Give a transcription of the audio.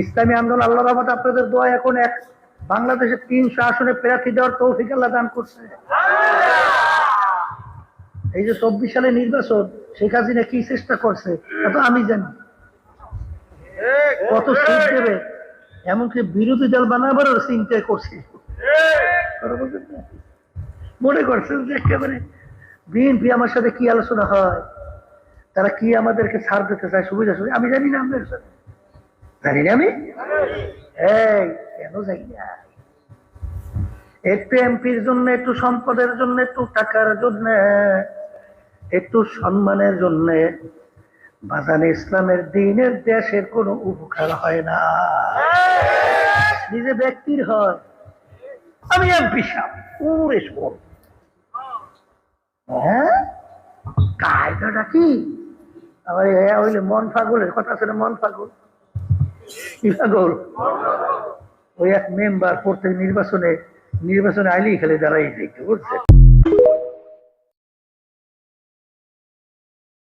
ইসলামী আন্দোলন আল্লাহর রহমতে আপনাদের দোয়া এখন এক বাংলাদেশের 300 আসনে প্রার্থী দেওয়ার তৌফিক আল্লাহ দান করছে। এই যে 24 সালে নির্বাচন, শেখ হাসিনা কি চেষ্টা করছে তা আমি জানি, কত সিট দেবে, এমনকি বিরোধী দল বানাবারও চিন্তা করছে। মনে করছেন যে একেবারে বিএনপি আমার সাথে কি আলোচনা হয়, তারা কি আমাদেরকে ছাড় দিতে চায়, সুবিধা সুবিধা আমি জানি না, আপনার সাথে জানি না আমি। এই কেন জানি না, একটু এমপির জন্য, একটু সম্পদের জন্য, একটু টাকার জন্য, একটু সম্মানের জন্য বাজানে ইসলামের দ্বীনের দেশের কোনো উপকার হয় না, নিজে ব্যক্তির হয়। আমি এমপি সাহেব, হ্যাঁ কায়দাটা কি আমার হইলে মন পাগলের কথা আছে না, মন পাগল কি পাগল, ওই এক মেম্বার প্রত্যেক নির্বাচনে আইলেই খেলে দাঁড়াই দেখতে বুঝছে।